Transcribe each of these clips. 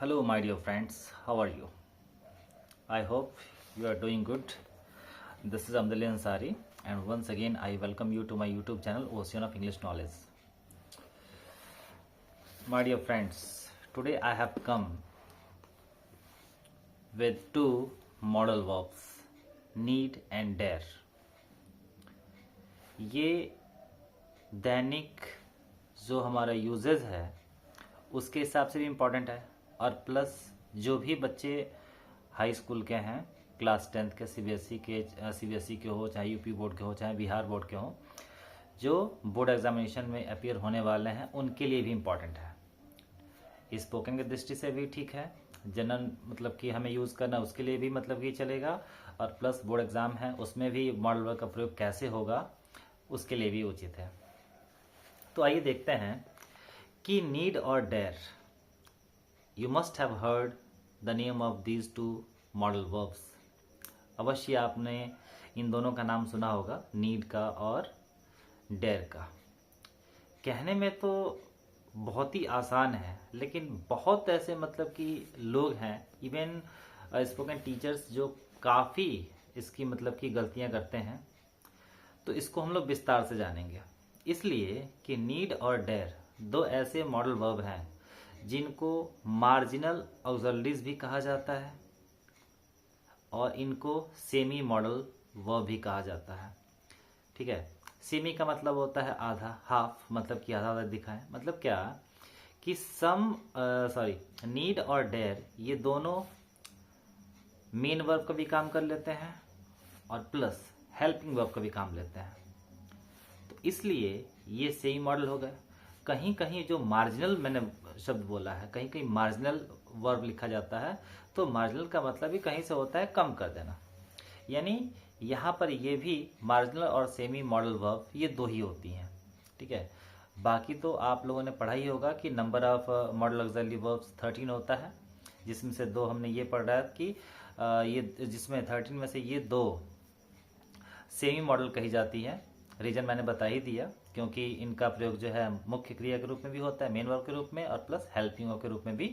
Hello, my dear friends. How are you? I hope you are doing good. This is Amdali Ansari, and once again, I welcome you to my YouTube channel, Ocean of English Knowledge. My dear friends, today I have come with two modal verbs, need and dare. ये दैनिक जो हमारा usage है उसके हिसाब से भी important है, और प्लस जो भी बच्चे हाई स्कूल के हैं, क्लास 10th के, सीबीएसई के हो, चाहे यूपी बोर्ड के हो, चाहे बिहार बोर्ड के हो, जो बोर्ड एग्जामिनेशन में अपीयर होने वाले हैं उनके लिए भी इम्पॉर्टेंट है। स्पोकन की दृष्टि से भी ठीक है, जनरल मतलब कि हमें यूज़ करना उसके लिए भी मतलब कि चलेगा, और प्लस बोर्ड एग्ज़ाम है उसमें भी मॉडल वर्ब का प्रयोग कैसे होगा उसके लिए भी उचित है। तो आइए देखते हैं कि नीड और dare, you must have heard the name of these two modal verbs. अवश्य आपने इन दोनों का नाम सुना होगा, नीड का और डेयर का। कहने में तो बहुत ही आसान है, लेकिन बहुत ऐसे मतलब कि लोग हैं, इवन स्पोकन टीचर्स, जो काफ़ी इसकी मतलब कि गलतियां करते हैं। तो इसको हम लोग विस्तार से जानेंगे, इसलिए कि नीड और डेयर दो ऐसे मॉडल वर्ब हैं जिनको मार्जिनल ऑक्सिलरीज भी कहा जाता है और इनको सेमी मॉडल वर्ब भी कहा जाता है। ठीक है, सेमी का मतलब होता है आधा, हाफ मतलब कि आधा आधा दिखाएं। मतलब क्या कि नीड और डेयर ये दोनों मेन वर्ब का भी काम कर लेते हैं और प्लस हेल्पिंग वर्ब का भी काम लेते हैं। तो इसलिए ये सेमी मॉडल हो गए। कहीं कहीं जो मार्जिनल मैंने शब्द बोला है, कहीं कहीं मार्जिनल वर्ब लिखा जाता है, तो मार्जिनल का मतलब भी कहीं से होता है कम कर देना, यानी यहाँ पर ये भी मार्जिनल और सेमी मॉडल वर्ब ये दो ही होती हैं। ठीक है, बाकी तो आप लोगों ने पढ़ा ही होगा कि number of model auxiliary verbs 13 होता है, जिसमें से दो हमने ये पढ़ा है कि ये जिसमें 13 में से ये दो सेमी मॉडल कही जाती है। रीजन मैंने बता ही दिया, क्योंकि इनका प्रयोग जो है मुख्य क्रिया के रूप में भी होता है, मेन वर्ब के रूप में, और प्लस हेल्पिंग वर्ब के रूप में भी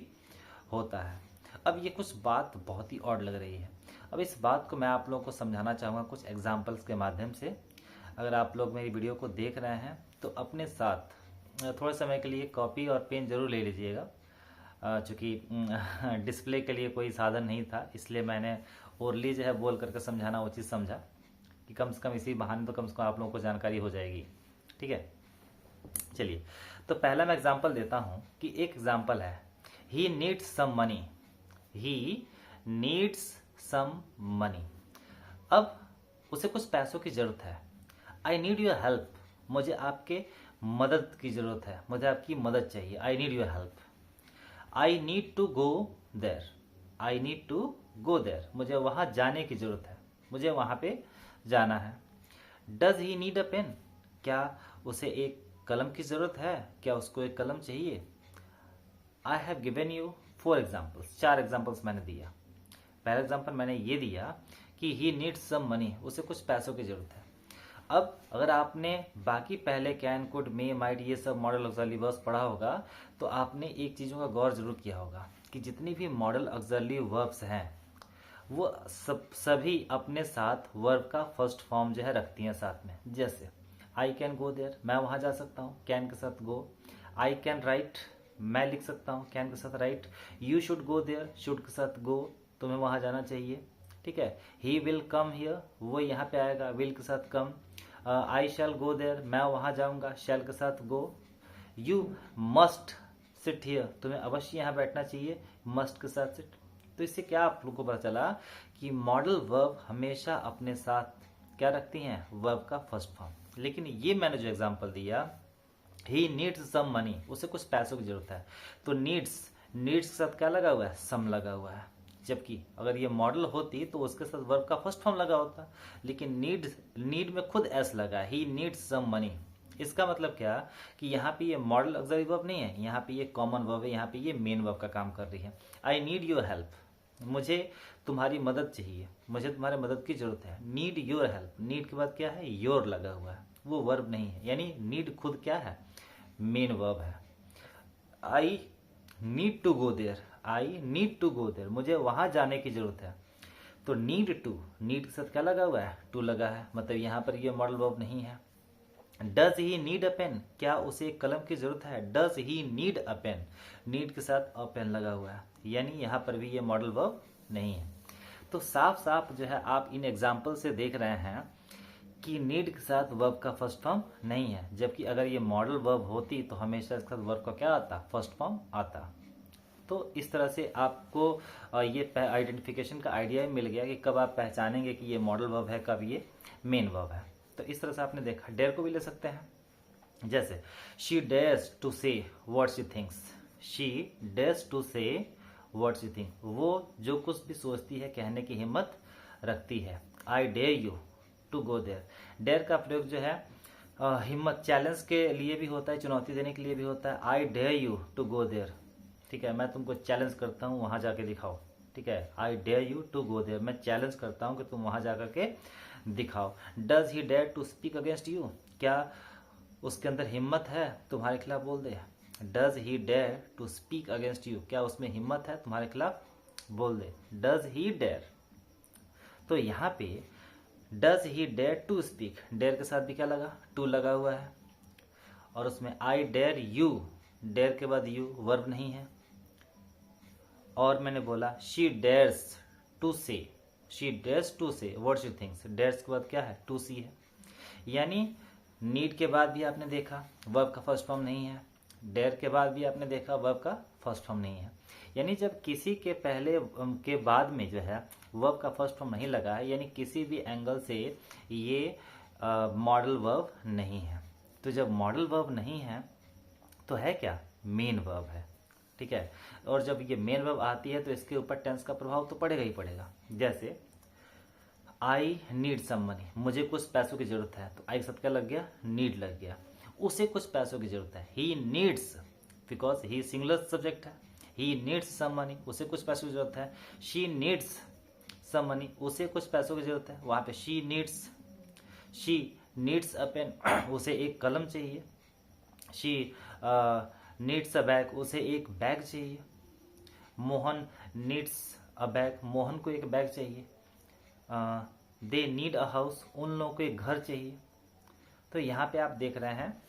होता है। अब ये कुछ बात बहुत ही ऑड लग रही है। अब इस बात को मैं आप लोगों को समझाना चाहूँगा कुछ एग्जाम्पल्स के माध्यम से। अगर आप लोग मेरी वीडियो को देख रहे हैं तो अपने साथ थोड़े समय के लिए कॉपी और पेन जरूर ले लीजिएगा, चूँकि डिस्प्ले के लिए कोई साधन नहीं था, इसलिए मैंने ओरली जो है बोल करके समझाना उचित समझा कि कम से कम इसी बहाने तो कम से कम आप लोगों को जानकारी हो जाएगी। ठीक है, चलिए तो पहला मैं एग्जांपल देता हूं कि एक एग्जांपल है, he needs some money. He needs some money. अब उसे कुछ पैसों की जरूरत है। I need your help. मुझे आपके मदद की जरूरत है, मुझे आपकी मदद चाहिए। I need your help. I need to go there. I need to go there. मुझे वहां जाने की जरूरत है, मुझे वहां पे जाना है। Does he need a pen. क्या उसे एक कलम की जरूरत है? क्या उसको एक कलम चाहिए? आई have given you 4 examples. 4 examples मैंने दिया। पहला एग्जाम्पल मैंने ये दिया कि ही नीड्स सम मनी, उसे कुछ पैसों की जरूरत है। अब अगर आपने बाकी पहले कैन, कुड, मे, माइट ये सब मॉडल ऑक्सिलरी वर्ब्स पढ़ा होगा, तो आपने एक चीजों का गौर जरूर किया होगा कि जितनी भी मॉडल ऑक्सिलरी वर्ब्स हैं वो सभी अपने साथ वर्ब का फर्स्ट फॉर्म जो है रखती हैं साथ में। जैसे आई कैन गो देयर, मैं वहां जा सकता हूँ, कैन के साथ गो। आई कैन राइट, मैं लिख सकता हूँ, कैन के साथ right. You should go there, should के साथ गो, तुम्हें वहां जाना चाहिए। ठीक है, ही विल कम हियर, वो यहाँ पे आएगा, विल के साथ कम। आई शैल गो देयर, मैं वहां जाऊंगा, शैल के साथ गो। यू मस्ट सिट हियर, तुम्हें अवश्य यहाँ बैठना चाहिए, मस्ट के साथ सिट। तो इससे क्या आप लोगों को पता चला कि मॉडल वर्ब हमेशा अपने साथ क्या रखती हैं? वर्ब का फर्स्ट फॉर्म। लेकिन ये मैंने जो एग्जांपल दिया, ही नीड्स सम मनी, उसे कुछ पैसों की जरूरत है, तो नीड्स के साथ क्या लगा हुआ है? सम लगा हुआ है। जबकि अगर ये मॉडल होती तो उसके साथ वर्ब का फर्स्ट फॉर्म लगा होता, लेकिन नीड में खुद एस लगा, ही नीड्स सम मनी। इसका मतलब क्या कि यहाँ पे ये मॉडल ऑक्सिलरी वर्ब नहीं है, यहाँ पे ये कॉमन वर्ब है, यहाँ पे ये मेन वर्ब का काम कर रही है। आई नीड योर हेल्प, मुझे तुम्हारी मदद चाहिए, मुझे तुम्हारी मदद की जरूरत है। नीड योर हेल्प, नीड के बाद क्या है? योर लगा हुआ है, वो वर्ब नहीं है, यानी नीड खुद क्या है? मेन वर्ब है। I need to go there, I need to go there, मुझे वहां जाने की जरूरत है। तो नीड टू, नीड के साथ क्या लगा हुआ है, टू लगा है, मतलब यहाँ पर ये मॉडल वर्ब नहीं है। Does he need a pen, क्या उसे एक कलम की जरूरत है, does he need a pen, need के साथ अ पेन लगा हुआ है, यानी यहाँ पर भी ये मॉडल वर्ब नहीं है। तो साफ साफ जो है आप इन एग्जाम्पल से देख रहे हैं कि नीड के साथ वर्ब का फर्स्ट फॉर्म नहीं है, जबकि अगर ये मॉडल वर्ब होती तो हमेशा इसके साथ वर्ब का क्या आता, फर्स्ट फॉर्म आता। तो इस तरह से आपको ये आइडेंटिफिकेशन का आइडिया ही मिल गया कि कब आप पहचानेंगे कि ये मॉडल वर्ब है, कब ये मेन वर्ब है। तो इस तरह से आपने देखा। डेयर को भी ले सकते हैं, जैसे she dares to say what she thinks, she dares to say what she think, वो जो कुछ भी सोचती है कहने की हिम्मत रखती है। I dare you to go there, dare का प्रयोग जो है हिम्मत, चैलेंज के लिए भी होता है, चुनौती देने के लिए भी होता है। I dare you to go there, ठीक है, मैं तुमको चैलेंज करता हूँ वहां जाके दिखाओ, ठीक है। I dare you to go there, मैं चैलेंज करता हूँ कि तुम वहां जाकर के दिखाओ। Does he dare to speak against you, क्या उसके अंदर हिम्मत है तुम्हारे खिलाफ बोल दे। Does he dare to speak against you, क्या उसमें हिम्मत है तुम्हारे खिलाफ बोल दे। डज ही डेयर, तो यहाँ पे does he dare to speak, dare के साथ भी क्या लगा, टू लगा हुआ है। और उसमें आई डेयर यू, डेयर के बाद यू वर्ब नहीं है। और मैंने बोला शी डेयर्स टू से, she dares to say what she thinks, dares के बाद क्या है, टू सी है। यानी नीड के बाद भी आपने देखा वर्ब का फर्स्ट फॉर्म नहीं है, डेयर के बाद भी आपने देखा वर्ब का फर्स्ट फॉर्म नहीं है। यानी जब किसी के पहले के बाद में जो है वर्ब का फर्स्ट फॉर्म नहीं लगा है, यानी किसी भी एंगल से ये मॉडल वर्ब नहीं है। तो जब मॉडल वर्ब नहीं है तो है क्या, मेन वर्ब है, ठीक है। और जब ये मेन वर्ब आती है तो इसके ऊपर टेंस का प्रभाव तो पड़ेगा ही पड़ेगा। जैसे आई नीड सम मनी, मुझे कुछ पैसों की जरूरत है, तो आई के साथ क्या लग गया, नीड लग गया। उसे कुछ पैसों की जरूरत है, he needs, because he singular subject है, ही नीड्स सम मनी, उसे कुछ पैसों की जरूरत है। शी नीड्स सम मनी, उसे कुछ पैसों की जरूरत है, वहां पे शी नीड्स अ पेन, उसे एक कलम चाहिए। शी नीड्स अ बैग, उसे एक बैग चाहिए। Mohan needs a bag, Mohan को एक बैग चाहिए। दे नीड अ हाउस, उन लोगों को एक घर चाहिए। तो यहाँ पे आप देख रहे हैं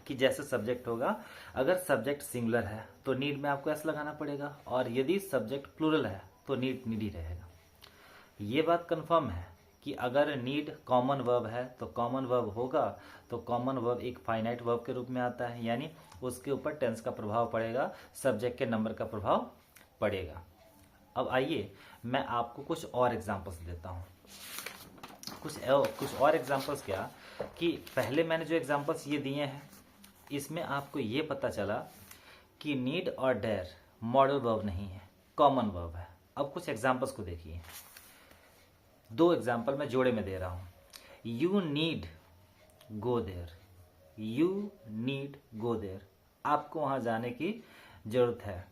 कि जैसे सब्जेक्ट होगा, अगर सब्जेक्ट सिंगुलर है तो नीड में आपको एस लगाना पड़ेगा, और यदि सब्जेक्ट प्लूरल है तो नीड ही रहेगा। ये बात कंफर्म है कि अगर नीड कॉमन वर्ब है तो कॉमन वर्ब होगा, तो कॉमन वर्ब एक फाइनाइट वर्ब के रूप में आता है, यानी उसके ऊपर टेंस का प्रभाव पड़ेगा, सब्जेक्ट के नंबर का प्रभाव पड़ेगा। अब आइए मैं आपको कुछ और एग्जांपल्स देता हूँ। कुछ और एग्जांपल्स क्या, कि पहले मैंने जो एग्जांपल्स ये दिए हैं इसमें आपको ये पता चला कि नीड और डेयर मॉडल वर्ब नहीं है, कॉमन वर्ब है। अब कुछ एग्जांपल्स को देखिए, दो एग्जांपल मैं जोड़े में दे रहा हूँ। You need go there, you need go there, आपको वहां जाने की जरूरत है।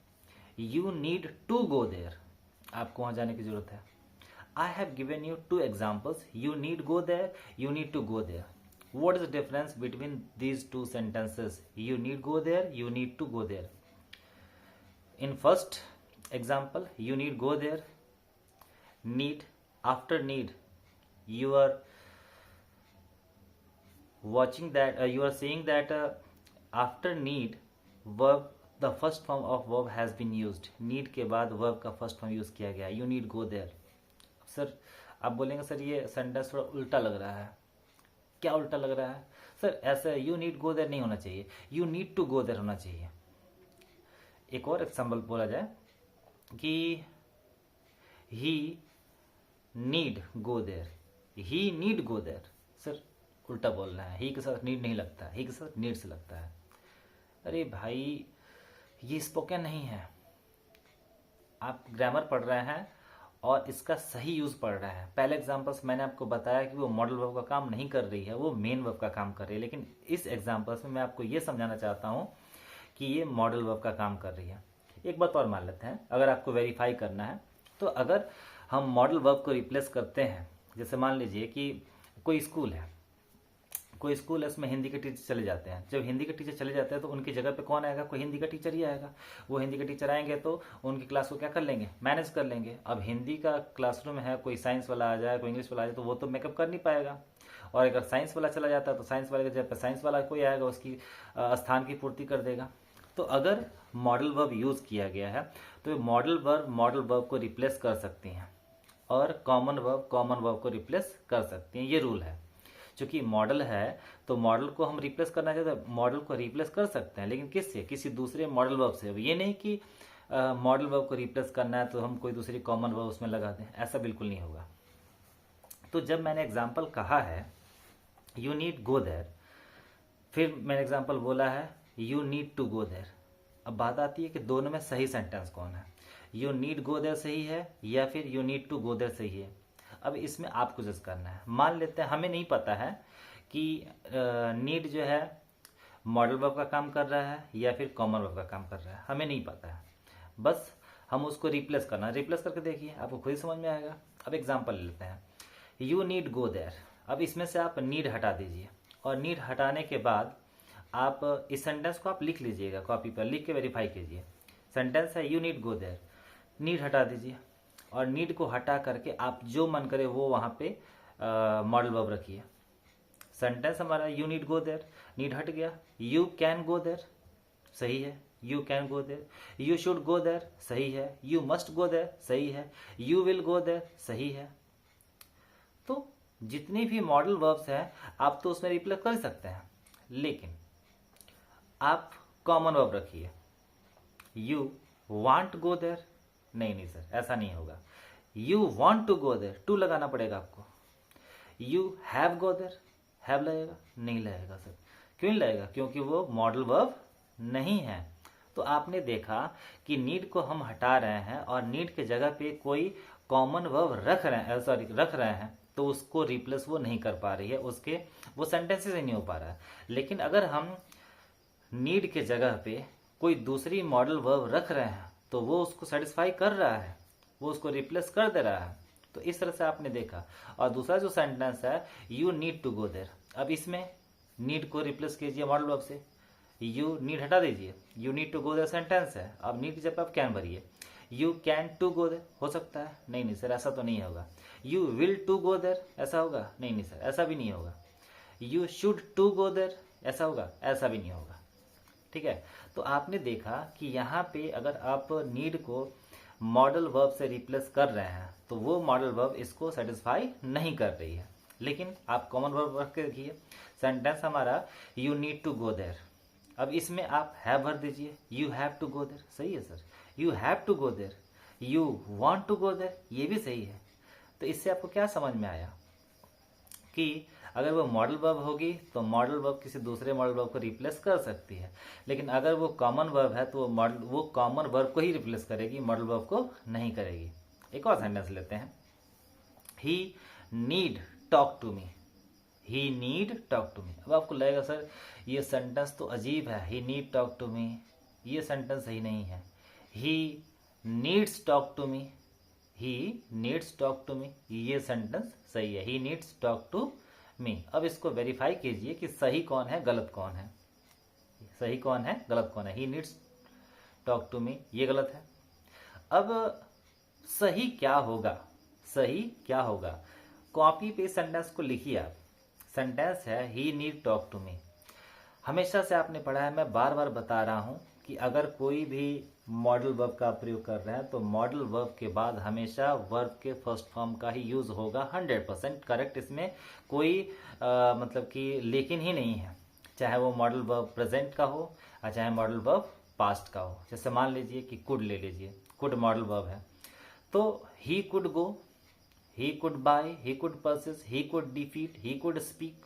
You need to go there, आपको वहां जाने की जरूरत है। I have given you two examples, you need go there, you need to go there. What is the difference between these two sentences? You need go there, you need to go there. In first example, you need go there, need, after need, you are watching that, you are saying that after need verb, the first form of verb has been used. Need के बाद verb का first form use किया गया, you need go there. Sir आप बोलेंगे sir ये sentence थोड़ा उल्टा लग रहा है। क्या उल्टा लग रहा है सर, ऐसा यू नीड गो देयर नहीं होना चाहिए, you need to go there होना चाहिए। एक और एग्जाम्पल बोला जाए कि he need go there, he need go there, sir उल्टा बोल रहा है, ही के साथ नीड नहीं लगता, ही के साथ नीड से लगता है। अरे भाई ये स्पोकन नहीं है, आप ग्रामर पढ़ रहे हैं और इसका सही यूज पड़ रहा है। पहले एग्जांपल्स मैंने आपको बताया कि वो मॉडल वर्ब का काम नहीं कर रही है, वो मेन वर्ब का काम कर रही है, लेकिन इस एग्जांपल्स में मैं आपको ये समझाना चाहता हूँ कि ये मॉडल वर्ब का काम कर रही है। एक बात और मान लेते हैं, अगर आपको वेरीफाई करना है तो अगर हम मॉडल वर्ब को रिप्लेस करते हैं, जैसे मान लीजिए कि कोई स्कूल है, कोई स्कूल है उसमें हिंदी के टीचर चले जाते हैं, जब हिंदी के टीचर चले जाते हैं तो उनकी जगह पे कौन आएगा, कोई हिंदी का टीचर ही आएगा। वो हिंदी के टीचर आएंगे तो उनकी क्लास को क्या कर लेंगे, मैनेज कर लेंगे। अब हिंदी का क्लासरूम है, कोई साइंस वाला आ जाए, कोई इंग्लिश वाला आ जाए, तो वो तो मेकअप कर नहीं पाएगा। और अगर साइंस वाला चला जाता है तो साइंस वाले की जगह पे साइंस वाला कोई आएगा, उसकी स्थान की पूर्ति कर देगा। तो अगर मॉडल वर्ब यूज़ किया गया है तो मॉडल वर्ब को रिप्लेस कर सकती हैं और कॉमन वर्ब को रिप्लेस कर सकती हैं। ये रूल है। चूंकि मॉडल है तो मॉडल को हम रिप्लेस करना चाहते हैं, मॉडल को रिप्लेस कर सकते हैं, लेकिन किससे, किसी दूसरे मॉडल वर्ब से। ये नहीं कि मॉडल वर्ब को रिप्लेस करना है तो हम कोई दूसरी कॉमन वर्ब उसमें लगा दें, ऐसा बिल्कुल नहीं होगा। तो जब मैंने एग्जाम्पल कहा है यू नीड गो देयर, फिर मैंने एग्जाम्पल बोला है you need to go there. अब बात आती है कि दोनों में सही सेंटेंस कौन है, यू नीड गो देयर सही है या फिर you need to go there सही है। अब इसमें आपको जज करना है। मान लेते हैं हमें नहीं पता है कि नीड जो है मॉडल वर्ब का काम कर रहा है या फिर कॉमन वर्ब का काम कर रहा है, हमें नहीं पता है। बस हम उसको रिप्लेस करना, रिप्लेस करके देखिए आपको खुद ही समझ में आएगा। अब एग्जाम्पल लेते हैं, यू नीड गो देयर। अब इसमें से आप नीड हटा दीजिए और नीड हटाने के बाद आप इस सेंटेंस को आप लिख लीजिएगा, कॉपी पर लिख के वेरीफाई कीजिए। सेंटेंस है you need go there, need हटा दीजिए और नीड को हटा करके आप जो मन करे वो वहाँ पे मॉडल वर्ब रखिए। सेंटेंस हमारा you need go there, need हट गया, यू कैन गो देयर सही है, you can go there, you should go there सही है, यू मस्ट गो देयर सही है, यू विल गो देयर सही है। तो जितनी भी मॉडल वर्ब्स हैं आप तो उसमें रिप्लेस कर सकते हैं, लेकिन आप कॉमन वर्ब रखिए। यू वांट गो देयर, नहीं सर ऐसा नहीं होगा। You want to go there, to लगाना पड़ेगा आपको। You have go there, have लगेगा, नहीं लगेगा सर। क्यों नहीं लगेगा, क्योंकि वो मॉडल वर्ब नहीं है। तो आपने देखा कि नीड को हम हटा रहे हैं और नीड के जगह पे कोई कॉमन वर्ब रख रहे हैं तो उसको रिप्लेस वो नहीं कर पा रही है, उसके वो सेंटेंसेस ही नहीं हो पा रहा है। लेकिन अगर हम नीड के जगह पे कोई दूसरी मॉडल वर्ब रख रहे हैं तो वो उसको सेटिस्फाई कर रहा है, वो उसको रिप्लेस कर दे रहा है। तो इस तरह से आपने देखा। और दूसरा जो सेंटेंस है you need to go there, अब इसमें नीड को रिप्लेस कीजिए मॉडल वर्ब से, यू नीड हटा दीजिए, you need to go there sentence है, अब नीड की जगह आप कैन भरिए। You can to go there हो सकता है, नहीं सर ऐसा तो नहीं होगा। You will to go there ऐसा होगा, नहीं सर ऐसा भी नहीं होगा। You should to go there ऐसा होगा, ऐसा भी नहीं होगा। ठीक है, तो आपने देखा कि यहाँ पे अगर आप नीड को मॉडल वर्ब से रिप्लेस कर रहे हैं तो वो मॉडल वर्ब इसको सेटिस्फाई नहीं कर रही है। लेकिन आप कॉमन वर्ब रख के देखिए, सेंटेंस हमारा you need to go there, अब इसमें आप हैव भर दीजिए, you have to go there सही है sir, you have to go there, you want to go there ये भी सही है। तो इससे आपको क्या समझ में आया कि अगर वो मॉडल वर्ब होगी तो मॉडल वर्ब किसी दूसरे मॉडल वर्ब को रिप्लेस कर सकती है, लेकिन अगर वो कॉमन वर्ब है तो वो कॉमन वर्ब को ही रिप्लेस करेगी, मॉडल वर्ब को नहीं करेगी। एक और सेंटेंस लेते हैं, he need talk to me, he need talk to me. अब आपको लगेगा सर ये सेंटेंस तो अजीब है, he need talk to me, ये सेंटेंस सही नहीं है। He needs talk to me, he needs talk to me ये सेंटेंस सही है, he needs talk to me. अब इसको वेरीफाई कीजिए कि सही कौन है गलत कौन है, सही कौन है गलत कौन है। He needs talk to me ये गलत है। अब सही क्या होगा, सही क्या होगा, कॉपी पे सेंटेंस को लिखिए आप। सेंटेंस है ही नीड टॉक टू मी। हमेशा से आपने पढ़ा है, मैं बार बार बता रहा हूं कि अगर कोई भी मॉडल वर्ब का प्रयोग कर रहे हैं तो मॉडल वर्ब के बाद हमेशा वर्ब के फर्स्ट फॉर्म का ही यूज होगा। 100% करेक्ट, इसमें कोई मतलब कि लेकिन ही नहीं है। चाहे वो मॉडल वर्ब प्रेजेंट का हो और चाहे मॉडल वर्ब पास्ट का हो। जैसे मान लीजिए कि कुड ले लीजिए, कुड मॉडल वर्ब है तो he could go, he could bye, he could purchase, he could defeat, he could speak.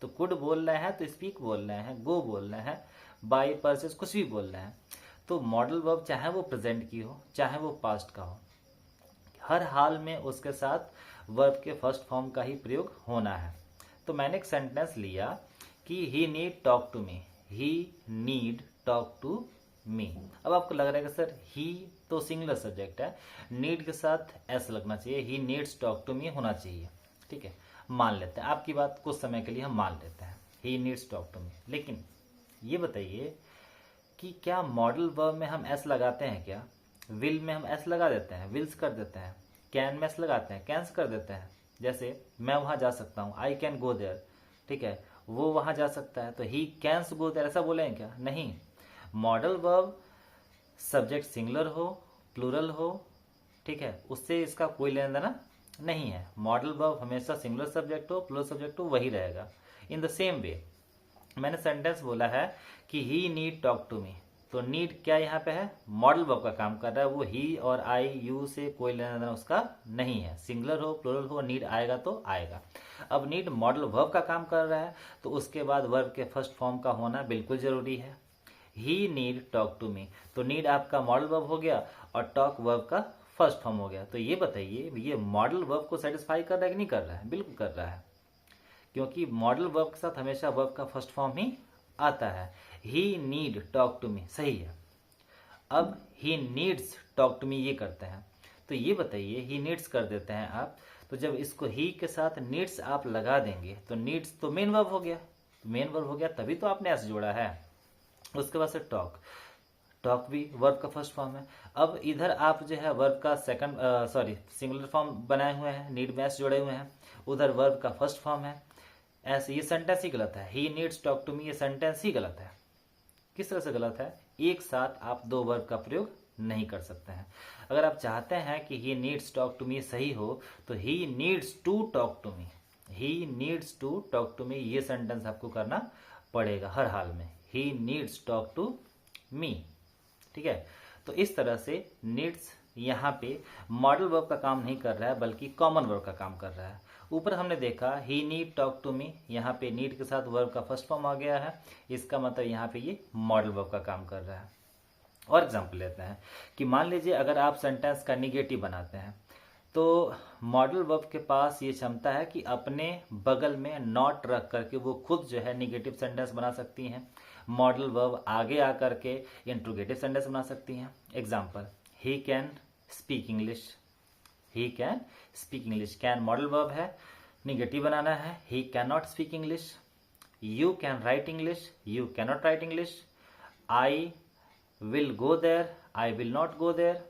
तो कुड बोल रहे हैं तो स्पीक बोल रहे हैं, गो बोल रहे हैं, बाय परचेज कुछ भी बोल रहे हैं। तो मॉडल वर्ब चाहे वो प्रेजेंट की हो चाहे वो पास्ट का हो, हर हाल में उसके साथ वर्ब के फर्स्ट फॉर्म का ही प्रयोग होना है। तो मैंने एक सेंटेंस लिया कि he need talk to me, he need talk to me. अब आपको लग रहा है कि सर ही तो सिंगुलर सब्जेक्ट है, नीड के साथ एस लगना चाहिए, he needs talk to me होना चाहिए। ठीक है, मान लेते हैं, आपकी बात कुछ समय के लिए हम मान लेते हैं। He needs talk to me. लेकिन ये बताइए कि क्या मॉडल वर्ब में हम एस लगाते हैं क्या? विल में हम एस लगा देते हैं, विल्स कर देते हैं। कैन में एस लगाते हैं, कैंस कर देते हैं। जैसे मैं वहां जा सकता हूं, आई कैन गो देयर, ठीक है, वो वहां जा सकता है तो ही कैंस गो देयर, ऐसा बोलेंगे क्या? नहीं। मॉडल वर्ब सब्जेक्ट सिंगुलर हो, प्लूरल हो, ठीक है, उससे इसका कोई लेना देना नहीं है। मॉडल वर्ब हमेशा सिंगुलर सब्जेक्ट हो, प्लूरल सब्जेक्ट हो, वही रहेगा। इन द सेम वे मैंने सेंटेंस बोला है कि ही नीड टॉक टू मी, तो नीड क्या यहाँ पे है? मॉडल वर्ब का काम कर रहा है। वो ही और आई यू से कोई लेना देना उसका नहीं है। सिंगुलर हो, प्लूरल हो, नीड आएगा तो आएगा। अब नीड मॉडल वर्ब का काम कर रहा है तो उसके बाद वर्ब के फर्स्ट फॉर्म का होना बिल्कुल जरूरी है। ही नीड टॉक टू मी, तो नीड आपका मॉडल वर्ब हो गया और टॉक वर्ब का फर्स्ट फॉर्म हो गया। तो ये बताइए ये मॉडल वर्ब को सेटिस्फाई कर रहा है कि नहीं कर रहा है? बिल्कुल कर रहा है, क्योंकि मॉडल वर्ब के साथ हमेशा वर्ब का फर्स्ट फॉर्म ही आता है। He need talk to me सही है। अब he needs talk to me ये करते हैं, तो ये बताइए ही नीड्स कर देते हैं आप, तो जब इसको ही के साथ नीड्स आप लगा देंगे तो नीड्स तो मेन वर्ब हो गया, मेन वर्ब हो गया, तभी तो आपने एस जोड़ा है। उसके बाद से टॉक, टॉक भी वर्ब का फर्स्ट फॉर्म है। अब इधर आप जो है वर्ब का सेकंड सिंगुलर फॉर्म बनाए हुए हैं, नीड में एस जोड़े हुए हैं, उधर वर्ब का फर्स्ट फॉर्म है ऐसे। ये सेंटेंस ही गलत है, he needs talk to me, ये सेंटेंस ही गलत है। किस तरह से गलत है? एक साथ आप दो वर्ब का प्रयोग नहीं कर सकते हैं। अगर आप चाहते हैं कि he needs talk to me सही हो तो he needs to talk to me, he needs to talk to me, ये सेंटेंस आपको करना पड़ेगा हर हाल में। He needs talk to me, ठीक है। तो इस तरह से नीड्स यहाँ पे मॉडल वर्ब का काम नहीं कर रहा है बल्कि कॉमन वर्ब का काम कर रहा है। ऊपर हमने देखा ही नीड टॉक टू मी, यहाँ पे नीड के साथ वर्ब का फर्स्ट फॉर्म आ गया है, इसका मतलब यहाँ पे ये मॉडल वर्ब का काम कर रहा है। और एग्जांपल लेते हैं कि मान लीजिए अगर आप सेंटेंस का निगेटिव बनाते हैं तो मॉडल वर्ब के पास ये क्षमता है कि अपने बगल में नॉट रख करके वो खुद जो है निगेटिव सेंटेंस बना सकती हैं। मॉडल वर्ब आगे आकर के इंट्रोगेटिव सेंटेंस बना सकती हैं। Example, he can speak English, he can speak English, can modal verb है, निगेटिव बनाना है, he can not speak English. You can write English, you can not write English. I will go there, I will not go there.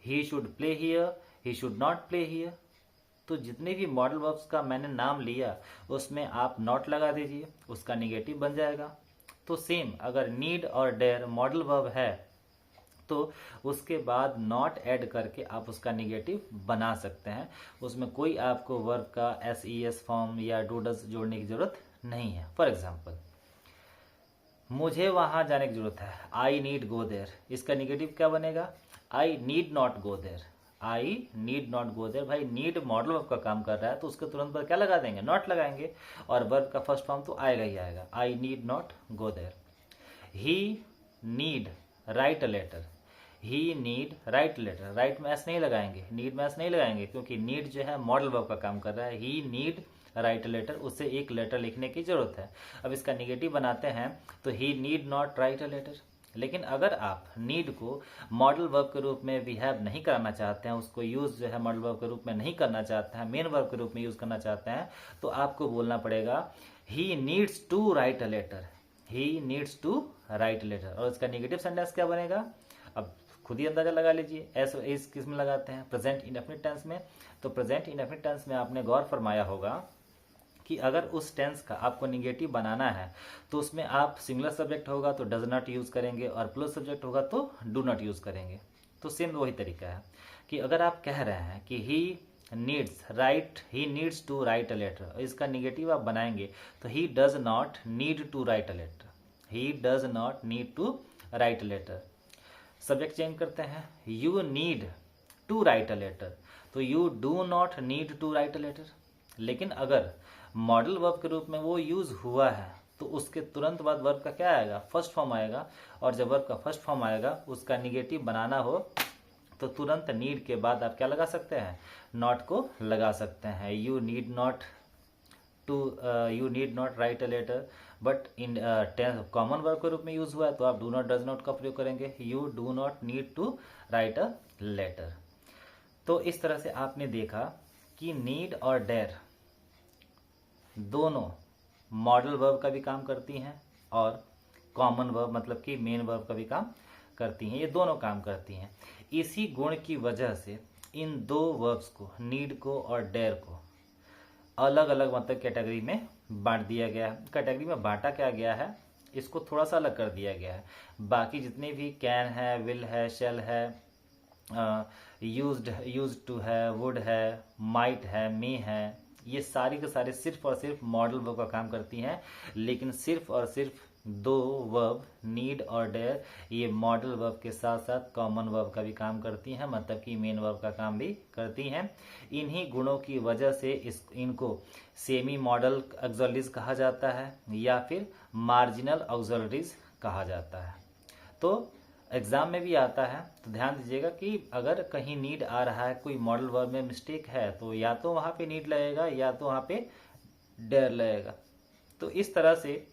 He should play here, he should not play here. तो जितने भी modal verbs का मैंने नाम लिया उसमें आप not लगा दीजिए, उसका निगेटिव बन जाएगा। तो सेम अगर नीड और डेयर मॉडल वर्ब है तो उसके बाद नॉट ऐड करके आप उसका निगेटिव बना सकते हैं। उसमें कोई आपको वर्ब का एस फॉर्म या डू डज जोड़ने की जरूरत नहीं है। फॉर एग्जाम्पल, मुझे वहां जाने की जरूरत है, आई नीड गो देयर, इसका निगेटिव क्या बनेगा? I need not go there, I need not go there. भाई नीड मॉडल वर्ब का काम कर रहा है तो उसके तुरंत पर क्या लगा देंगे? नॉट लगाएंगे, और वर्ब का फर्स्ट फॉर्म तो आएगा ही आएगा, I need not go there. He need write a letter, he need write letter, write में एस नहीं लगाएंगे, नीड में एस नहीं लगाएंगे, क्योंकि नीड जो है मॉडल वर्ब का काम कर रहा है। ही नीड राइट लेटर, उससे एक लेटर लिखने की जरूरत है। अब इसका निगेटिव बनाते हैं तो he need not write a letter. लेकिन अगर आप नीड को मॉडल वर्ब के रूप में बिहेव नहीं कराना चाहते हैं, उसको यूज जो है मॉडल वर्ब के रूप में नहीं करना चाहते हैं, मेन वर्ब के रूप में यूज करना चाहते हैं, तो आपको बोलना पड़ेगा he needs to write a letter, he needs to write letter. और इसका निगेटिव सेंटेंस क्या बनेगा? अब खुद ही अंदाजा लगा लीजिए। एस इस किस में लगाते हैं? प्रेजेंट इंडेफिनिट टेंस में। तो प्रेजेंट इंडेफिनिट टेंस में आपने गौर फरमाया होगा कि अगर उस टेंस का आपको निगेटिव बनाना है तो उसमें आप सिंगुलर सब्जेक्ट होगा तो डज नॉट यूज करेंगे और प्लस सब्जेक्ट होगा तो डू नॉट यूज करेंगे। तो सेम वही तरीका है कि अगर आप कह रहे हैं कि he needs to write a letter, इसका निगेटिव आप बनाएंगे तो he does not need to write a letter, he does not need to write a letter. Subject change करते हैं, you need to write a letter, तो you do not need to write a letter. लेकिन अगर modal verb के रूप में वो use हुआ है तो उसके तुरंत बाद वर्ब का क्या आएगा? फर्स्ट फॉर्म आएगा, और जब वर्ब का फर्स्ट फॉर्म आएगा उसका निगेटिव बनाना हो तो तुरंत नीड के बाद आप क्या लगा सकते हैं? नॉट को लगा सकते हैं। You need not write a letter, but in common verb के रूप में यूज हुआ है तो आप डू नॉट डज नॉट का प्रयोग करेंगे, you do not need to write a letter. तो इस तरह से आपने देखा कि नीड और डेयर दोनों मॉडल वर्ब का भी काम करती हैं और कॉमन वर्ब मतलब कि मेन वर्ब का भी काम करती हैं। ये दोनों काम करती हैं। इसी गुण की वजह से इन दो वर्ब्स को, नीड को और डेयर को, अलग अलग मतलब कैटेगरी में बांट दिया गया है। कैटेगरी में बांटा क्या गया है, इसको थोड़ा सा अलग कर दिया गया है। बाकी जितने भी कैन है, विल है, शेल है, यूज्ड टू है, वुड है, माइट है, मे है, ये सारी के सारे सिर्फ और सिर्फ मॉडल वर्ब का काम करती हैं। लेकिन सिर्फ और सिर्फ दो वर्ब, नीड और डेयर, ये मॉडल वर्ब के साथ साथ कॉमन वर्ब का भी काम करती हैं, मतलब कि मेन वर्ब का काम भी करती हैं। इन्हीं गुणों की वजह से इनको सेमी मॉडल ऑक्सिलरीज कहा जाता है या फिर मार्जिनल ऑक्सिलरीज कहा जाता है। तो एग्जाम में भी आता है, तो ध्यान दीजिएगा कि अगर कहीं नीड आ रहा है, कोई मॉडल वर्ब में मिस्टेक है, तो या तो वहाँ पे नीड लगेगा या तो वहाँ पे डेयर लगेगा। तो इस तरह से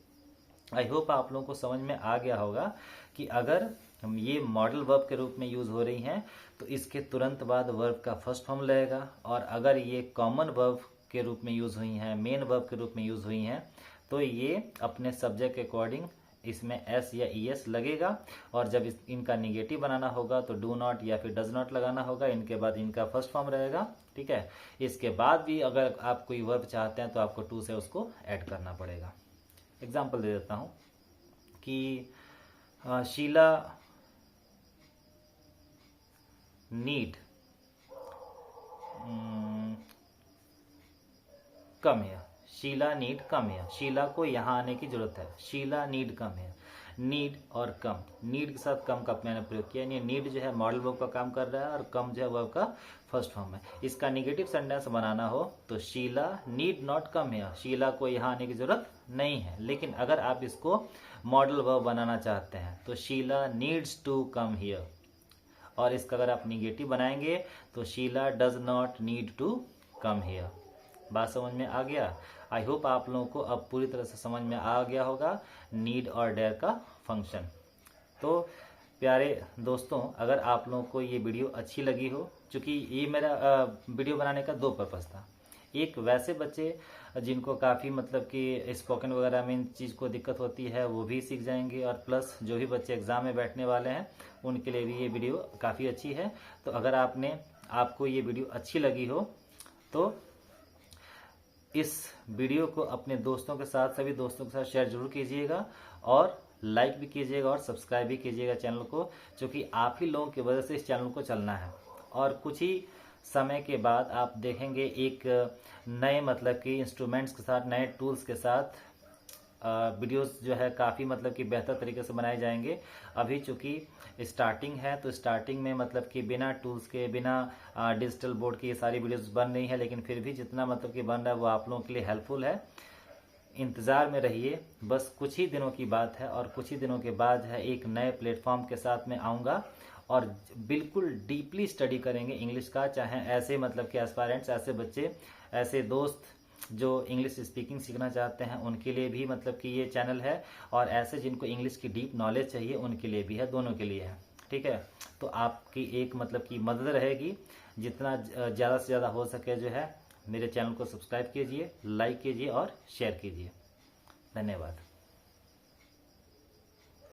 आई होप आप लोगों को समझ में आ गया होगा कि अगर हम ये मॉडल वर्ब के रूप में यूज हो रही हैं तो इसके तुरंत बाद वर्ब का फर्स्ट फॉर्म लगेगा, और अगर ये कॉमन वर्ब के रूप में यूज हुई हैं, मेन वर्ब के रूप में यूज हुई हैं, तो ये अपने सब्जेक्ट के अकॉर्डिंग इसमें एस या ई एस लगेगा। और जब इनका निगेटिव बनाना होगा तो डू नॉट या फिर डज नॉट लगाना होगा। इनके बाद इनका फर्स्ट फॉर्म रहेगा, ठीक है। इसके बाद भी अगर आप कोई वर्ब चाहते हैं तो आपको टू से उसको ऐड करना पड़ेगा। एग्जाम्पल दे देता हूं कि शीला नीड कम है। शीला नीड कम है, शीला को यहाँ आने की जरूरत है। शीला नीड कम है, नीड और कम, नीड के साथ कम का मैंने प्रयोग किया। यानी नीड जो है मॉडल वर्ब का काम कर रहा है और कम जो है वर्ब का फर्स्ट फॉर्म है। इसका निगेटिव सेंटेंस बनाना हो तो शीला नीड नॉट कम है, शीला को यहाँ आने की जरूरत नहीं है। लेकिन अगर आप इसको मॉडल वर्ब बनाना चाहते हैं तो Sheela needs to come here, और इसका अगर आप निगेटिव बनाएंगे तो Sheela does not need to come here. बात समझ में आ गया? आई होप आप लोगों को अब पूरी तरह से समझ में आ गया होगा नीड और डेयर का फंक्शन। तो प्यारे दोस्तों, अगर आप लोगों को ये वीडियो अच्छी लगी हो, चूँकि ये मेरा वीडियो बनाने का दो पर्पज़ था। एक, वैसे बच्चे जिनको काफ़ी मतलब कि स्पोकन वगैरह में इन चीज़ को दिक्कत होती है वो भी सीख जाएंगे, और प्लस जो भी बच्चे एग्ज़ाम में बैठने वाले हैं उनके लिए भी ये वीडियो काफ़ी अच्छी है। तो अगर आपको ये वीडियो अच्छी लगी हो तो इस वीडियो को अपने दोस्तों के साथ, सभी दोस्तों के साथ शेयर जरूर कीजिएगा, और लाइक भी कीजिएगा और सब्सक्राइब भी कीजिएगा चैनल को, क्योंकि आप ही लोगों की वजह से इस चैनल को चलना है। और कुछ ही समय के बाद आप देखेंगे एक नए मतलब कि इंस्ट्रूमेंट्स के साथ, नए टूल्स के साथ वीडियोस जो है काफ़ी मतलब कि बेहतर तरीके से बनाए जाएंगे। अभी चूँकि स्टार्टिंग है तो स्टार्टिंग में मतलब कि बिना टूल्स के, बिना डिजिटल बोर्ड की ये सारी वीडियोस बन रही है, लेकिन फिर भी जितना मतलब कि बन रहा है वो आप लोगों के लिए हेल्पफुल है। इंतज़ार में रहिए, बस कुछ ही दिनों की बात है, और कुछ ही दिनों के बाद है एक नए प्लेटफॉर्म के साथ में आऊँगा और बिल्कुल डीपली स्टडी करेंगे इंग्लिश का। चाहे ऐसे मतलब कि एस्पायरेंट्स, ऐसे बच्चे, ऐसे दोस्त जो इंग्लिश स्पीकिंग सीखना चाहते हैं उनके लिए भी मतलब कि ये चैनल है, और ऐसे जिनको इंग्लिश की डीप नॉलेज चाहिए उनके लिए भी है, दोनों के लिए है, ठीक है। तो आपकी एक मतलब कि मदद रहेगी, जितना ज़्यादा से ज़्यादा हो सके जो है मेरे चैनल को सब्सक्राइब कीजिए, लाइक कीजिए और शेयर कीजिए। धन्यवाद।